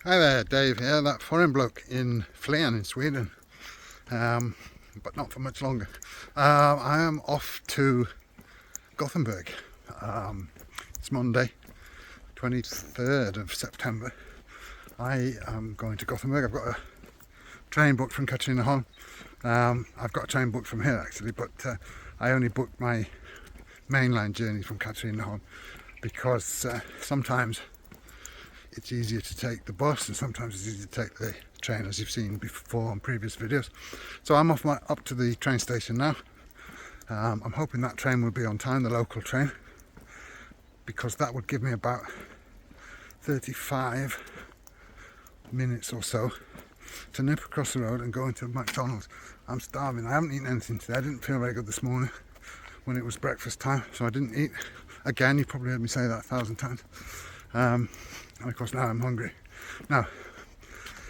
Hi there, Dave here, that foreign bloke in Flen in Sweden, but not for much longer. I am off to Gothenburg. It's Monday, 23rd of September. I am going to Gothenburg. I've got a train booked from Katrineholm. I've got a train booked from here actually, but I only booked my mainline journey from Katrineholm because sometimes it's easier to take the bus and sometimes it's easier to take the train, as you've seen before on previous videos. So I'm up to the train station now. I'm hoping that train will be on time, the local train, because that would give me about 35 minutes or so to nip across the road and go into McDonald's. I'm starving. I haven't eaten anything today. I didn't feel very good this morning when it was breakfast time, so I didn't eat. Again, you probably heard me say that 1,000 times. And of course now I'm hungry. Now,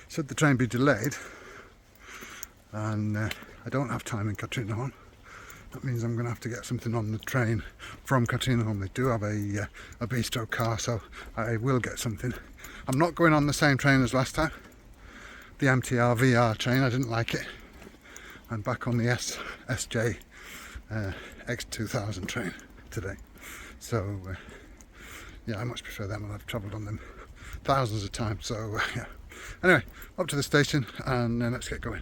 should the train be delayed and I don't have time in Katrineholm, that means I'm going to have to get something on the train from Katrineholm. They do have a bistro car, so I will get something. I'm not going on the same train as last time, the MTR VR train. I didn't like it. I'm back on the SJ X2000 train today. So yeah, I much prefer them, and I've travelled on them thousands of times. So yeah. Anyway, up to the station and let's get going.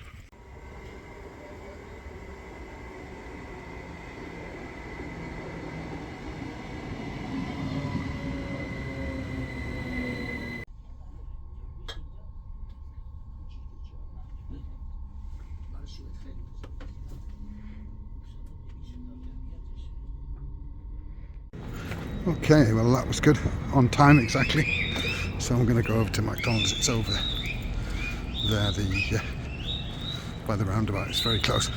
Okay, well that was good, on time exactly. So I'm going to go over to McDonald's. It's over there, by the roundabout. It's very close.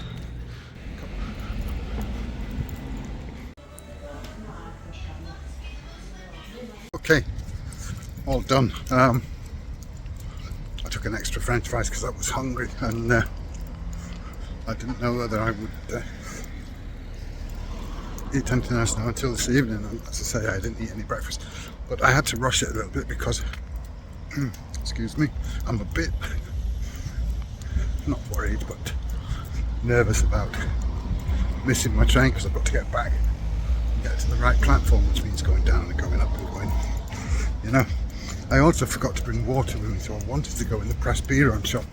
Okay, all done. I took an extra French fries because I was hungry, and I didn't know whether I would eat anything else now until this evening. And as I say, I didn't eat any breakfast, but I had to rush it a little bit because excuse me, I'm a bit not worried but nervous about missing my train, because I've got to get back and get to the right platform, which means going down and going up and going, you know. I also forgot to bring water with me, so I wanted to go in the Press Biron shop,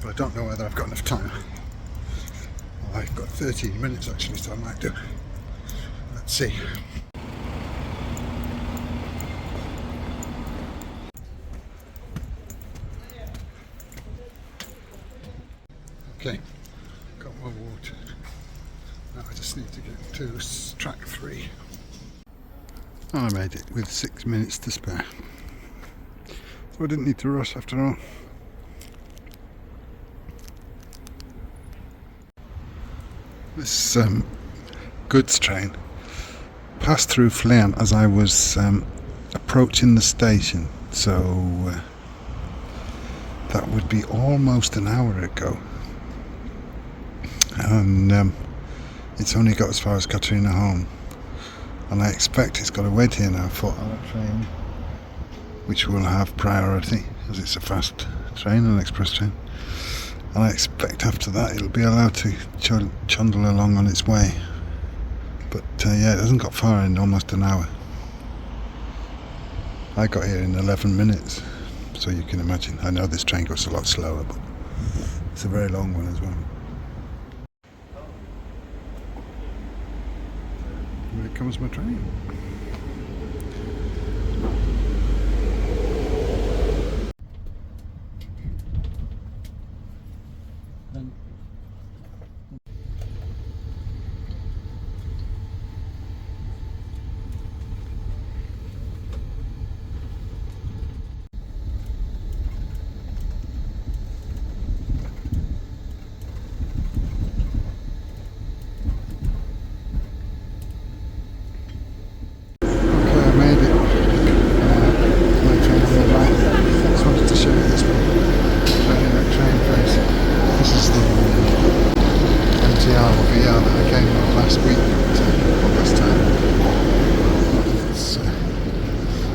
but I don't know whether I've got enough time. Well, I've got 13 minutes actually, so I might do. Let's see. Okay, got my water. Now I just need to get to track 3. Oh, I made it with 6 minutes to spare. So I didn't need to rush after all. This goods train passed through Flen as I was approaching the station, so that would be almost an hour ago, and it's only got as far as Katrineholm, and I expect it's got to wait here now for our train, which will have priority as it's a fast train, an express train, and I expect after that it'll be allowed to chundle along on its way. But yeah, it hasn't got far in almost an hour. I got here in 11 minutes, so you can imagine. I know this train goes a lot slower, but it's a very long one as well. Here comes my train.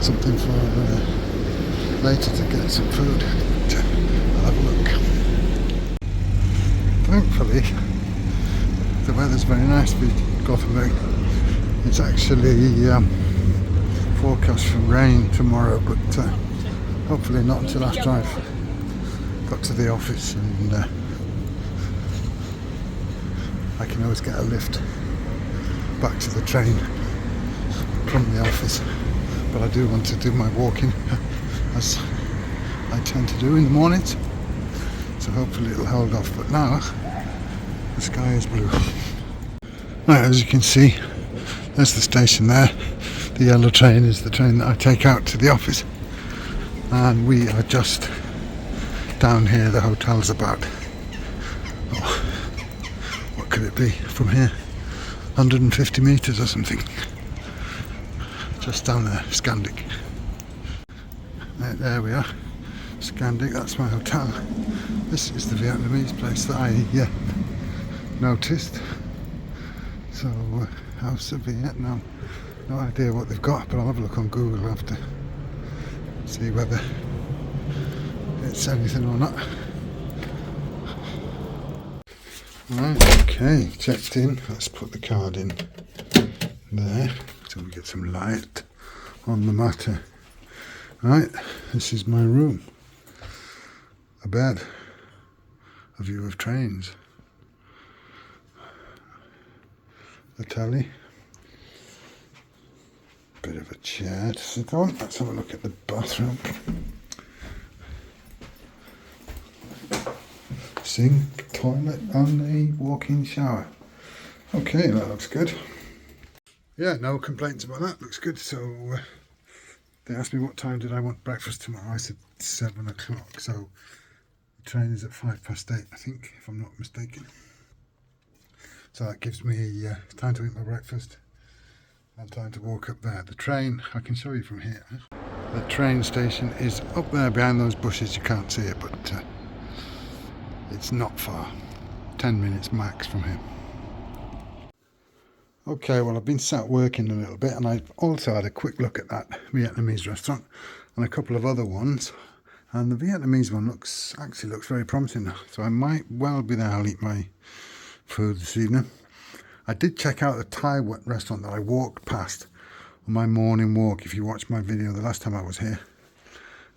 something for later to get some food. I'll have a look. Thankfully, the weather's very nice for Gothenburg. It's actually forecast for rain tomorrow, but hopefully not until after I've got to the office, and I can always get a lift back to the train from the office. But I do want to do my walking as I tend to do in the mornings, so hopefully it'll hold off. But now the sky is blue. Right, as you can see, there's the station there. The yellow train is the train that I take out to the office, and we are just down here. The hotel's about, what could it be from here, 150 metres or something, just down there. Scandic. Right, there we are, Scandic. That's my hotel. This is the Vietnamese place that I noticed. So House of Vietnam. No idea what they've got, but I'll have a look on Google after, see whether it's anything or not. Right, okay, checked in. Let's put the card in there so we get some light on the matter. Right, this is my room. A bed, a view of trains, a telly, bit of a chair to sit on. Let's have a look at the bathroom. Sink, toilet and a walk-in shower. Okay, that looks good. Yeah, no complaints about that. Looks good. So they asked me what time did I want breakfast tomorrow. I said 7 o'clock. So the train is at 8:05, I think, if I'm not mistaken. So that gives me time to eat my breakfast and time to walk up there. The train, I can show you from here. The train station is up there behind those bushes. You can't see it, but it's not far. 10 minutes max from here. Okay, well, I've been sat working a little bit, and I've also had a quick look at that Vietnamese restaurant and a couple of other ones. And the Vietnamese one actually looks very promising now. So I might well be there. I'll eat my food this evening. I did check out the Thai restaurant that I walked past on my morning walk. If you watched my video the last time I was here,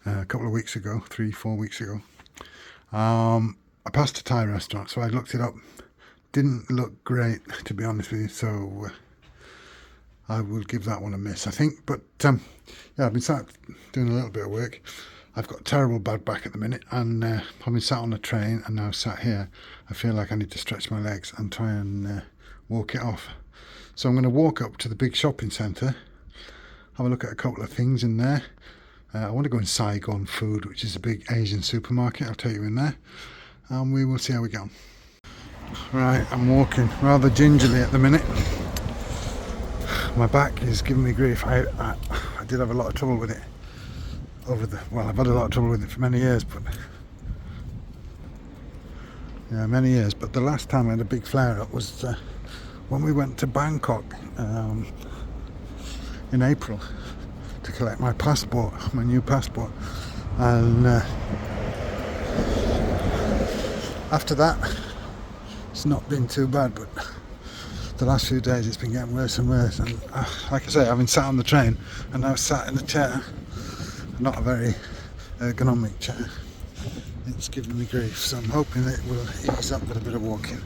a couple of weeks ago, 3-4 weeks ago, I passed a Thai restaurant, so I looked it up. Didn't look great, to be honest with you, so I will give that one a miss, I think. But yeah, I've been sat doing a little bit of work. I've got a terrible bad back at the minute, and I've been sat on the train and now sat here. I feel like I need to stretch my legs and try and walk it off. So I'm going to walk up to the big shopping centre, have a look at a couple of things in there. I want to go in Saigon Food, which is a big Asian supermarket. I'll take you in there, and we will see how we go. Right, I'm walking rather gingerly at the minute. My back is giving me grief. I did have a lot of trouble with it I've had a lot of trouble with it for many years, but the last time I had a big flare-up was when we went to Bangkok in April to collect my passport, my new passport, and after that it's not been too bad, but the last few days it's been getting worse and worse. And like I say, I've been sat on the train and now sat in the chair, not a very ergonomic chair. It's giving me grief, so I'm hoping it will ease up with a bit of walking.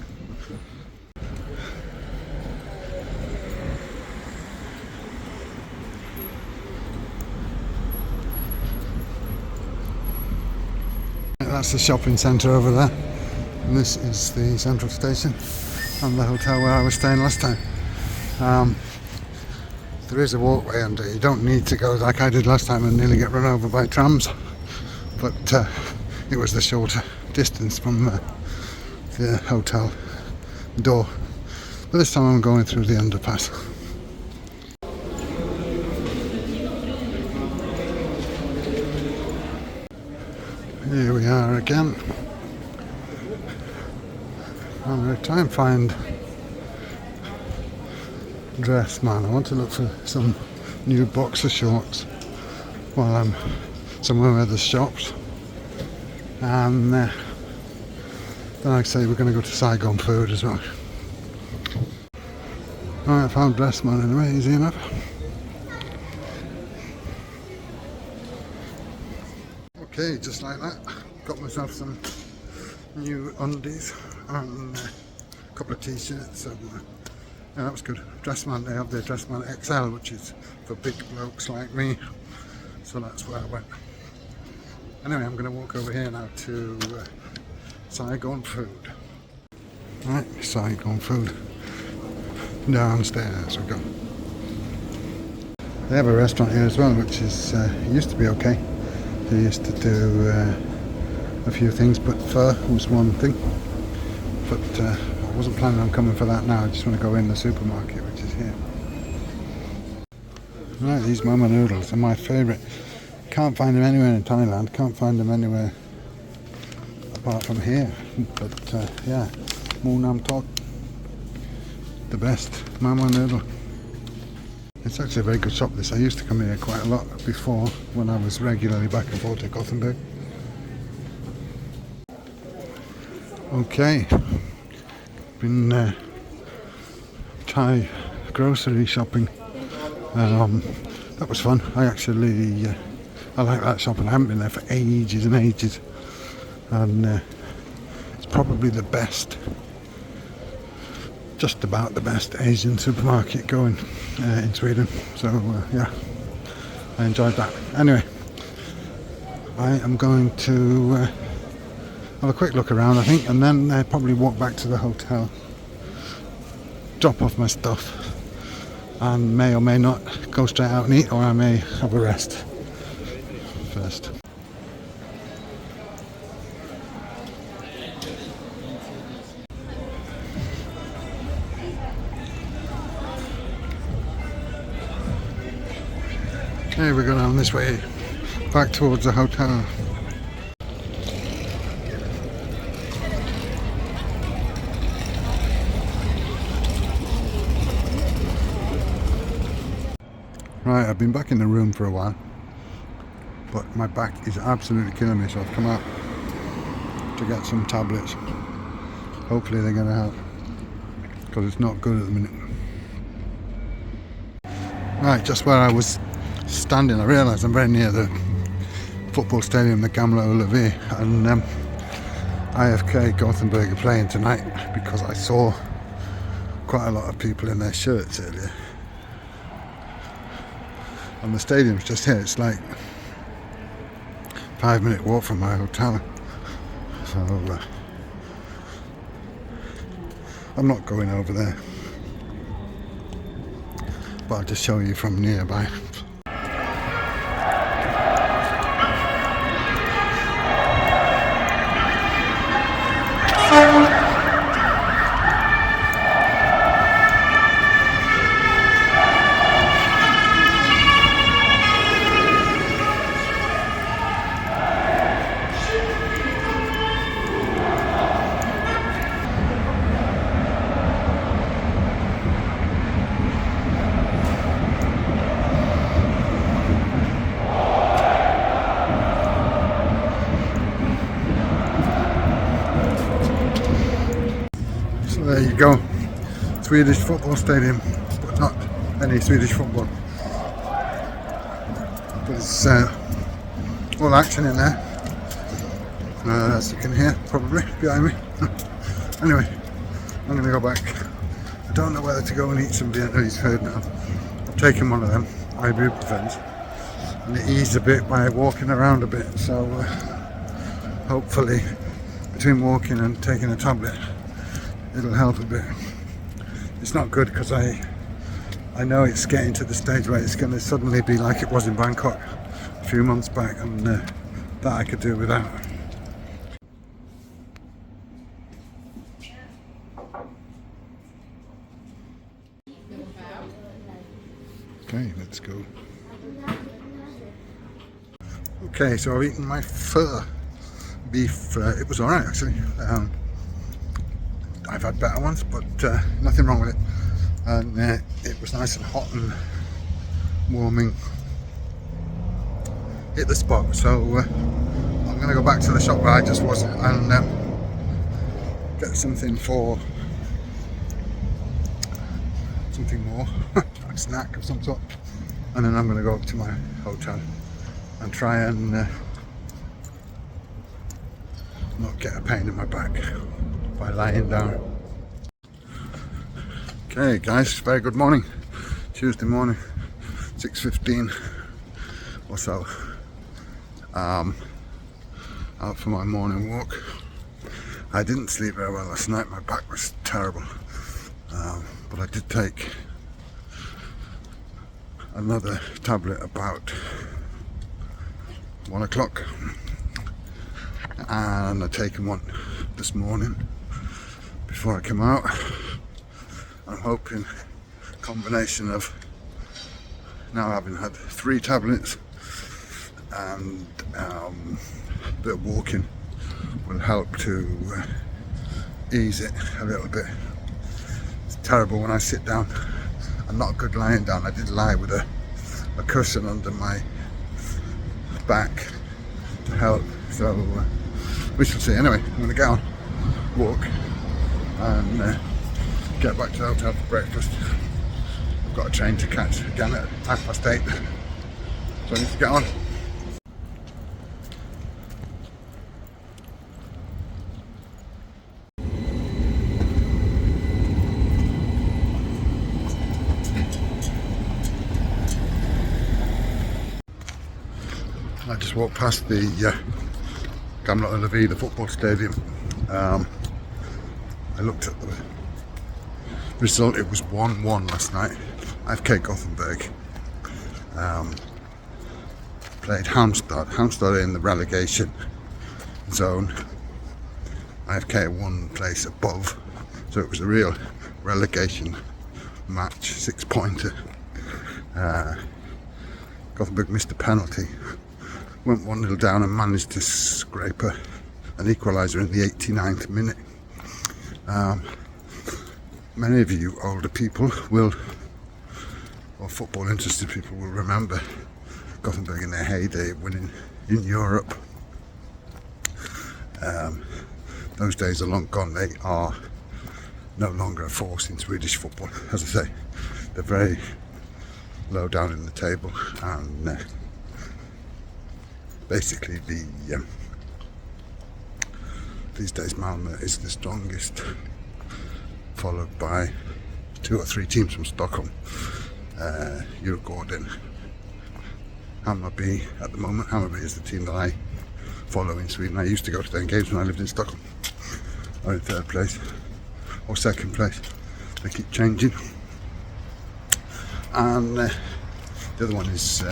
That's the shopping centre over there, and this is the central station and the hotel where I was staying last time. There is a walkway under. You don't need to go like I did last time and nearly get run over by trams, but it was the shorter distance from the hotel door. But this time I'm going through the underpass. Here we are again. I'm going to try and find dress, man. I want to look for some new boxer shorts while I'm somewhere where there's shops, and then like I say, we're going to go to Saigon food as well. Alright, I found Dressman anyway, easy enough. Okay, just like that, got myself some new undies and a couple of t-shirts, so yeah, that was good. Dressman, they have the Dressman XL, which is for big blokes like me, so that's where I went. Anyway, I'm going to walk over here now to Saigon food. Right, Saigon food. Downstairs we go. They have a restaurant here as well, which is used to be okay. They used to do a few things, but pho was one thing. But I wasn't planning on coming for that now. I just want to go in the supermarket, which is here. Right, these mama noodles are my favourite. Can't find them anywhere in Thailand. Can't find them anywhere apart from here. But yeah, Mu Nam Tok, the best mama noodle. It's actually a very good shop, this. I used to come here quite a lot before, when I was regularly back and forth to Gothenburg. Okay, been Thai grocery shopping. That was fun. I like that shop, and I haven't been there for ages and ages. And it's probably the best, just about the best Asian supermarket going in Sweden. So yeah, I enjoyed that. Anyway, I am going to have a quick look around, I think, and then probably walk back to the hotel, drop off my stuff, and may or may not go straight out and eat, or I may have a rest first. Here we go down this way, back towards the hotel. Right, I've been back in the room for a while, but my back is absolutely killing me, so I've come out to get some tablets. Hopefully they're going to help, because it's not good at the minute. Right, just where I was standing, I realised I'm very near the football stadium, the Gamla Ullevi, and IFK Gothenburg are playing tonight, because I saw quite a lot of people in their shirts earlier. And the stadium's just here. It's like 5-minute walk from my hotel, so I'm not going over there, but I'll just show you from nearby. There you go, Swedish football stadium, but not any Swedish football. But it's all action in there, as you can hear probably behind me. Anyway, I'm going to go back. I don't know whether to go and eat some Vietnamese food now. I've taken one of them ibuprofens, and it eased a bit by walking around a bit, so hopefully between walking and taking a tablet it'll help a bit. It's not good, because I know it's getting to the stage where it's going to suddenly be like it was in Bangkok a few months back, and that I could do without. Okay, let's go. Okay, so I've eaten my pho beef. It was alright actually. I've had better ones, but nothing wrong with it. And it was nice and hot and warming. hit the spot. So I'm going to go back to the shop where I just was and get something more, a snack of some sort, and then I'm going to go up to my hotel and try and not get a pain in my back by lying down. Okay guys, very good morning, Tuesday morning, 6:15 or so. Out for my morning walk. I didn't sleep very well last night, my back was terrible, but I did take another tablet about 1 o'clock, and I've taken one this morning before I came out. I'm hoping a combination of now having had 3 tablets and a bit of walking will help to ease it a little bit. It's terrible when I sit down. I'm not good lying down. I did lie with a cushion under my back to help, so we shall see. Anyway, I'm going to get on, walk, and get back to the hotel for breakfast. I've got a train to catch again at 8:30, so I need to get on. I just walked past the the football stadium. I looked at the result. It was 1-1 last night. IFK Gothenburg played Halmstad. Halmstad in the relegation zone. IFK one place above, so it was a real relegation match, 6-pointer. Gothenburg missed a penalty, went 1-0 down and managed to scrape an equaliser in the 89th minute. Many of you older people will, or football interested people will remember Gothenburg in their heyday, winning in Europe. Those days are long gone. They are no longer a force in Swedish football. As I say, they're very low down in the table, and basically these days Malmö is the strongest, followed by 2 or 3 teams from Stockholm. Djurgården, Hammarby at the moment. Hammarby is the team that I follow in Sweden. I used to go to their games when I lived in Stockholm. Are in 3rd place or 2nd place. They keep changing. And the other one is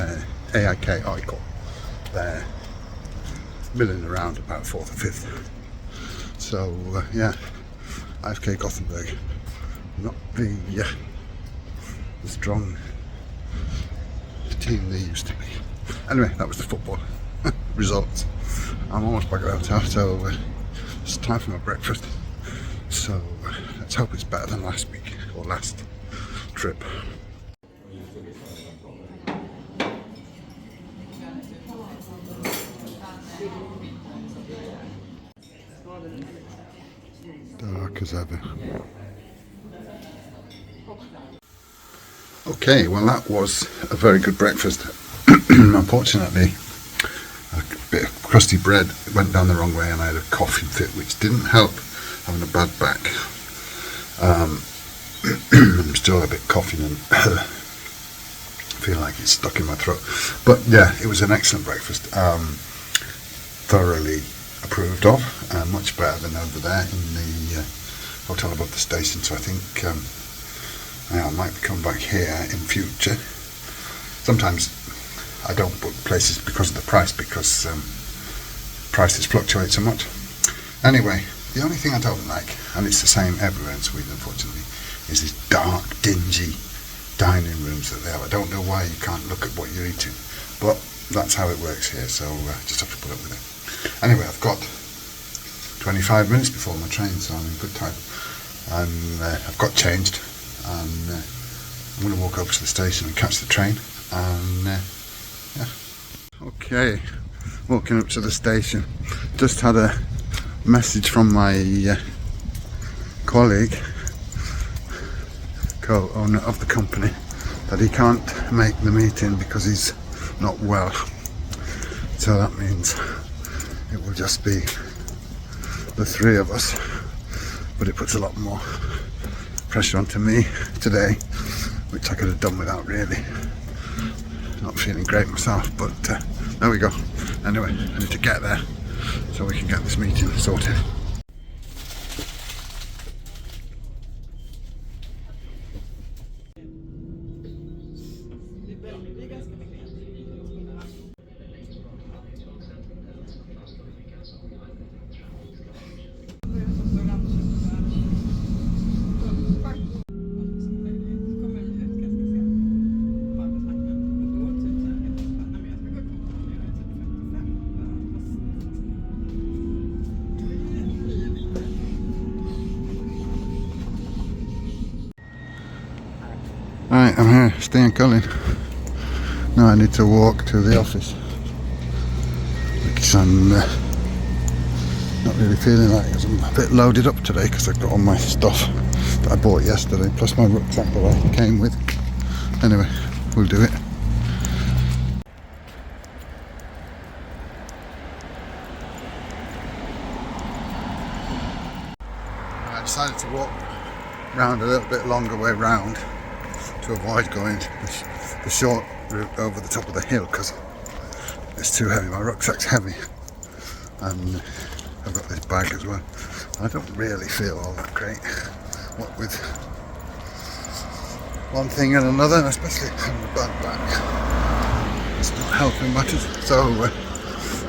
AIK. They're milling around about 4th or 5th. So yeah, IFK Gothenburg, not the strong team they used to be. Anyway, that was the football results. I'm almost back at the hotel, so it's time for my breakfast. So let's hope it's better than last week or last trip. Dark as ever. Okay, well that was a very good breakfast. Unfortunately, a bit of crusty bread went down the wrong way and I had a coughing fit, which didn't help having a bad back. I'm still a bit coughing and feel like it's stuck in my throat. But yeah, it was an excellent breakfast. Thoroughly approved of, much better than over there in the hotel above the station. So I think I might come back here in future. Sometimes I don't book places because of the price, because prices fluctuate so much. Anyway, the only thing I don't like, and it's the same everywhere in Sweden unfortunately, is these dark, dingy dining rooms that they have. I don't know why you can't look at what you're eating, but that's how it works here, so just have to put up with it. Anyway, I've got 25 minutes before my train, so I'm in good time. And I've got changed, and I'm going to walk over to the station and catch the train, and yeah. Okay, walking up to the station. Just had a message from my colleague, co-owner of the company, that he can't make the meeting because he's not well. So that means it will just be the three of us, but it puts a lot more pressure onto me today, which I could have done without really. Not feeling great myself, but there we go. Anyway, I need to get there so we can get this meeting sorted. Right, I'm here, staying Cullen. Now I need to walk to the office, which I'm not really feeling like, because I'm a bit loaded up today because I've got all my stuff that I bought yesterday, plus my rucksack that I came with. Anyway, we'll do it. I decided to walk round a little bit longer way round to avoid going the short route over the top of the hill because it's too heavy. My rucksack's heavy and I've got this bag as well. I don't really feel all that great, what with one thing and another, and especially having a bad back. It's not helping matters. So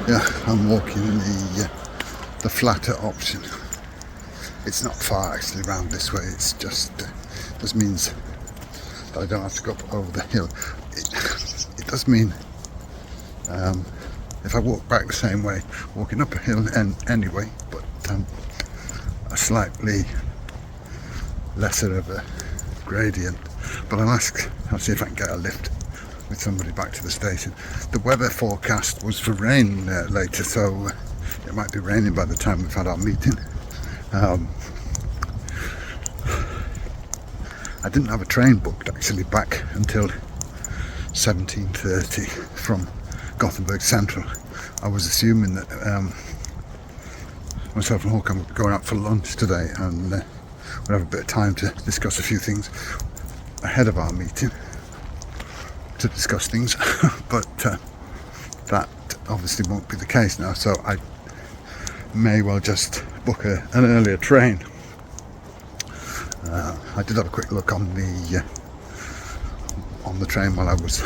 yeah, I'm walking the flatter option. It's not far actually round this way. It's just means that I don't have to go up over the hill. It does mean if I walk back the same way, walking up a hill anyway, but a slightly lesser of a gradient. But I'll see if I can get a lift with somebody back to the station. The weather forecast was for rain later, so it might be raining by the time we've had our meeting. I didn't have a train booked actually back until 17:30 from Gothenburg Central. I was assuming that myself and Håkan were going out for lunch today and we'd have a bit of time to discuss a few things ahead of our meeting, to discuss things, but that obviously won't be the case now, so I may well just book an earlier train. I did have a quick look on the train while I was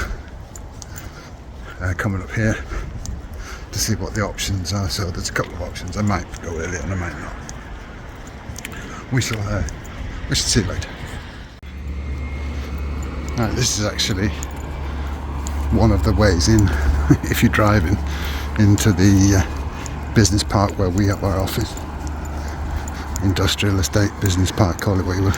coming up here to see what the options are. So there's a couple of options. I might go earlier and I might not. We shall see later. Right, this is actually one of the ways in if you're driving into the business park where we have our office. Industrial estate, business park, call it what you will.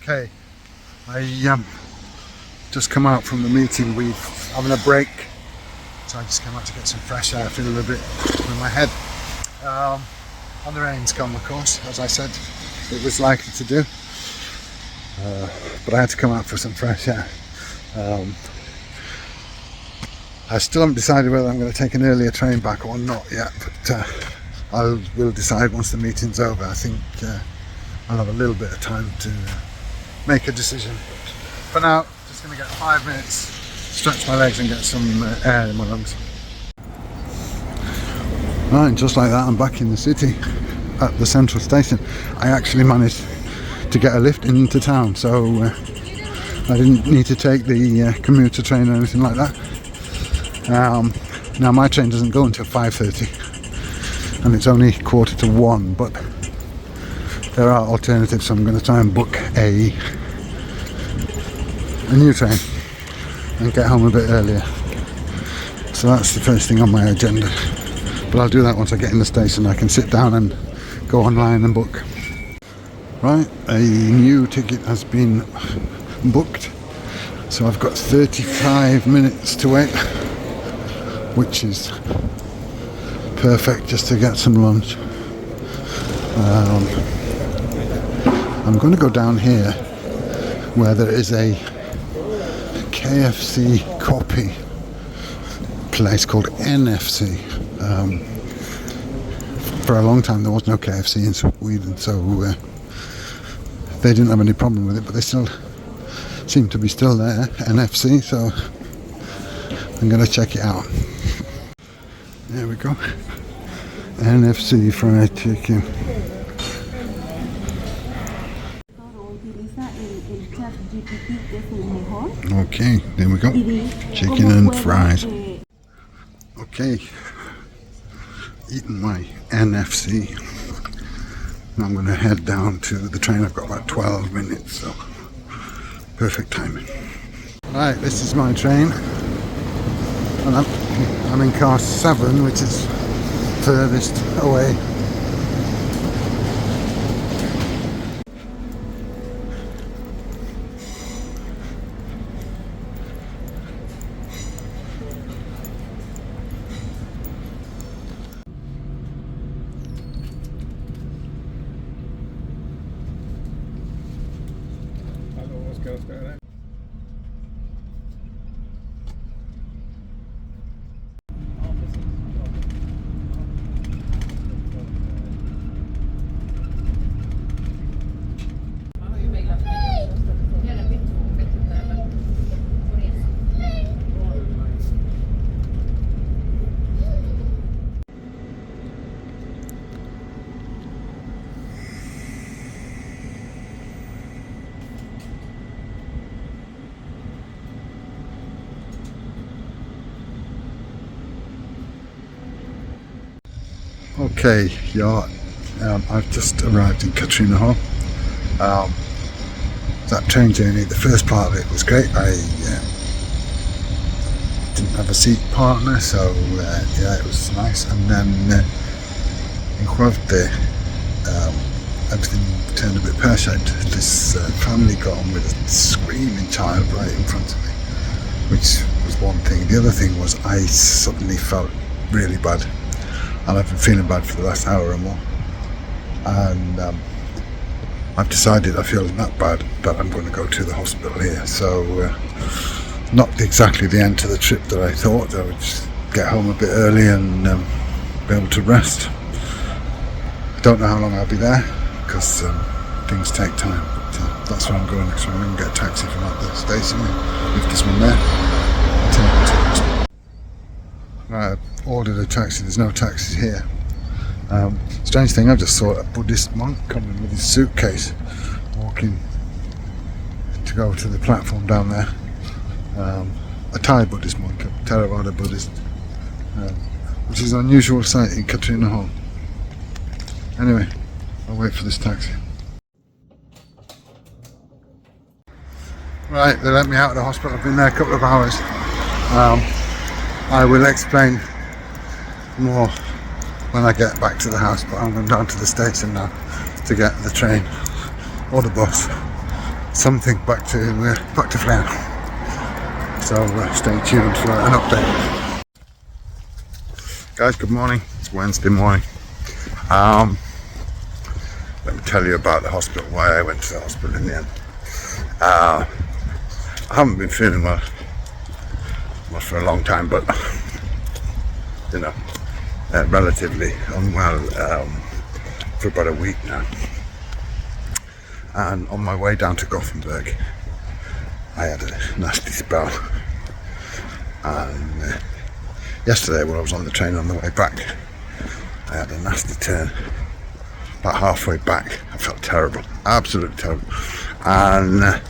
Okay, I just come out from the meeting. We're having a break, so I just came out to get some fresh air, feel a little bit with my head. And the rain's come, of course, as I said it was likely to do, but I had to come out for some fresh air. I still haven't decided whether I'm going to take an earlier train back or not yet, but I will decide once the meeting's over. I think I'll have a little bit of time to make a decision. But for now, just going to get 5 minutes, stretch my legs and get some air in my lungs. Right, just like that, I'm back in the city at the central station. I actually managed to get a lift into town, so I didn't need to take the commuter train or anything like that. Now my train doesn't go until 5:30 and it's only 1:45, but there are alternatives, so I'm going to try and book a new train and get home a bit earlier. So that's the first thing on my agenda. But I'll do that once I get in the station. I can sit down and go online and book. Right, a new ticket has been booked. So I've got 35 minutes to wait, which is perfect just to get some lunch. I'm going to go down here where there is a KFC copy place called NFC. For a long time there was no KFC in Sweden, so they didn't have any problem with it, but they still seem to be still there, NFC, so I'm going to check it out. There we go. NFC fried chicken. Okay, there we go. Chicken and fries. Okay, eating my NFC. Now I'm going to head down to the train. I've got about 12 minutes, so perfect timing. Right, this is my train. And I'm in car 7, which is furthest away. Okay, yeah, I've just arrived in Katrineholm. That train journey, the first part of it was great. I didn't have a seat partner, so yeah, it was nice. And then in Skövde, everything turned a bit pear-shaped. This family got on with a screaming child right in front of me, which was one thing. The other thing was I suddenly felt really bad. And I've been feeling bad for the last hour or more, and I've decided I feel that bad that I'm going to go to the hospital here. So not exactly the end to the trip that I thought. I would just get home a bit early and be able to rest. I don't know how long I'll be there because things take time, but that's where I'm going next. I'm going to get a taxi from out the station, leave this one there, take it to the hospital. Right, I've ordered a taxi. There's no taxis here. Strange thing, I just saw a Buddhist monk coming with his suitcase, walking to go to the platform down there. A Thai Buddhist monk, a Theravada Buddhist, which is an unusual sight in Katrineholm. Anyway, I'll wait for this taxi. Right, they let me out of the hospital. I've been there a couple of hours. I will explain more when I get back to the house, but I'm going down to the station now to get the train or the bus, something back to Flern. So stay tuned for an update. Guys, good morning. It's Wednesday morning. Let me tell you about the hospital, why I went to the hospital in the end. I haven't been feeling well for a long time, but you know, relatively unwell for about a week now. And on my way down to Gothenburg, I had a nasty spell. And yesterday, when I was on the train on the way back, I had a nasty turn. About halfway back, I felt terrible, absolutely terrible. And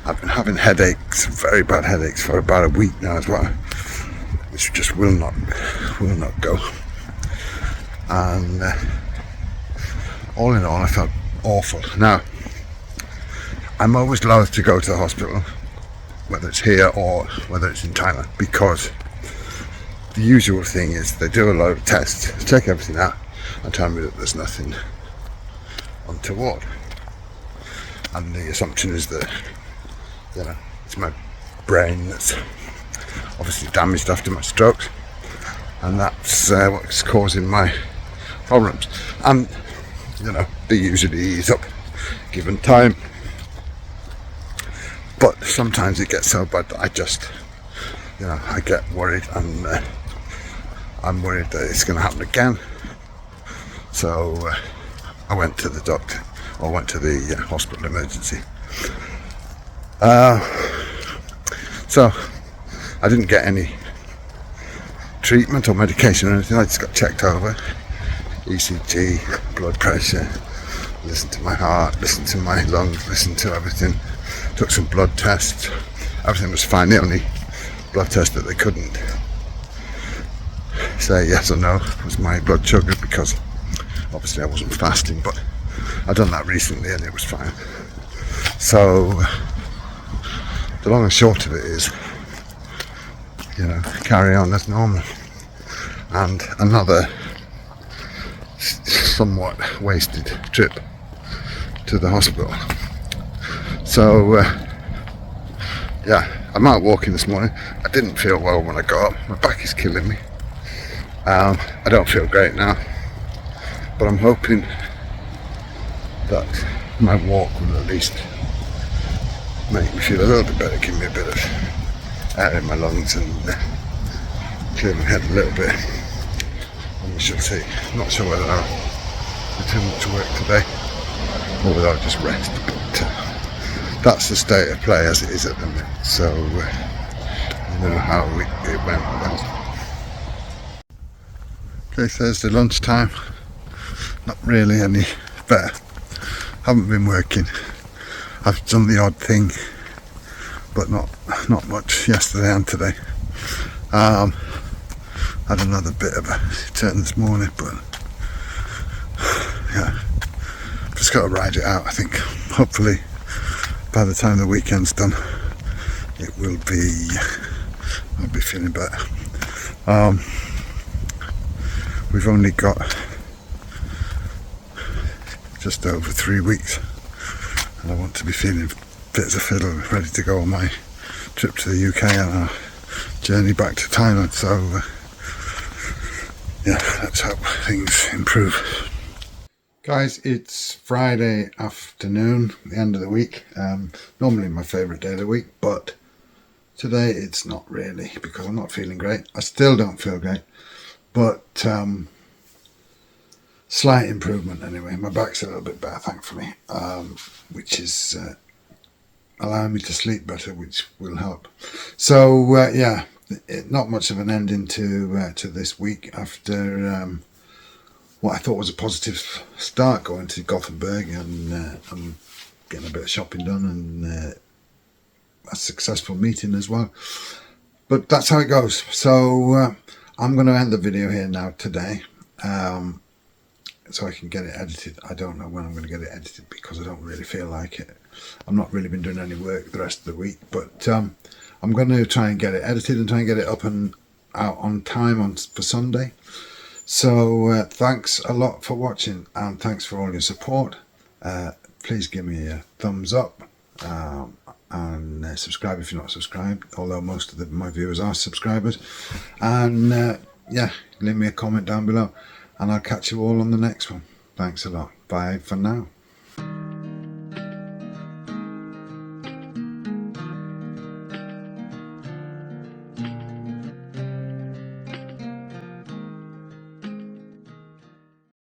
I've been having headaches, very bad headaches, for about a week now as well, which just will not go. And all in all, I felt awful. Now, I'm always loath to go to the hospital, whether it's here or whether it's in Thailand, because the usual thing is they do a lot of tests, check everything out, and tell me that there's nothing untoward. And the assumption is that, you know, it's my brain that's obviously damaged after my strokes, and that's what's causing my problems. And, you know, they usually ease up given time. But sometimes it gets so bad that I just, you know, I get worried, and I'm worried that it's going to happen again. So I went to the doctor, or went to the hospital emergency. So I didn't get any treatment or medication or anything. I just got checked over, ECG, blood pressure, listened to my heart, listened to my lungs, listened to everything. Took some blood tests. Everything was fine. The only blood test that they couldn't say yes or no was my blood sugar, because obviously I wasn't fasting, but I'd done that recently and it was fine. So the long and short of it is, you know, carry on as normal. And another somewhat wasted trip to the hospital. So yeah, I'm out walking this morning. I didn't feel well when I got up. My back is killing me. I don't feel great now, but I'm hoping that my walk will at least make me feel a little bit better, give me a bit of air in my lungs, and clear my head a little bit. And we shall see. I'm not sure whether I'll do too much work today or whether I'll just rest, but that's the state of play as it is at the minute. So you know how it went well. Okay, Thursday lunchtime. Not really any better. Haven't been working. I've done the odd thing, but not much yesterday and today. Had another bit of a turn this morning, but yeah, just got to ride it out. I think hopefully by the time the weekend's done, I'll be feeling better. We've only got just over 3 weeks, and I want to be feeling fit as a fiddle, ready to go on my trip to the UK and our journey back to Thailand. So yeah, let's hope things improve. Guys, it's Friday afternoon, the end of the week. Normally my favourite day of the week, but today it's not really, because I'm not feeling great. I still don't feel great, but slight improvement anyway. My back's a little bit better, thankfully, which is allowing me to sleep better, which will help. So yeah, not much of an ending to this week after what I thought was a positive start, going to Gothenburg and I'm getting a bit of shopping done and a successful meeting as well. But that's how it goes. So I'm going to end the video here now today, so I can get it edited. I don't know when I'm going to get it edited because I don't really feel like it. I've not really been doing any work the rest of the week, but I'm going to try and get it edited and try and get it up and out on time for Sunday. So thanks a lot for watching, and thanks for all your support. Please give me a thumbs up and subscribe if you're not subscribed, although most of my viewers are subscribers. And yeah, leave me a comment down below, and I'll catch you all on the next one. Thanks a lot. Bye for now.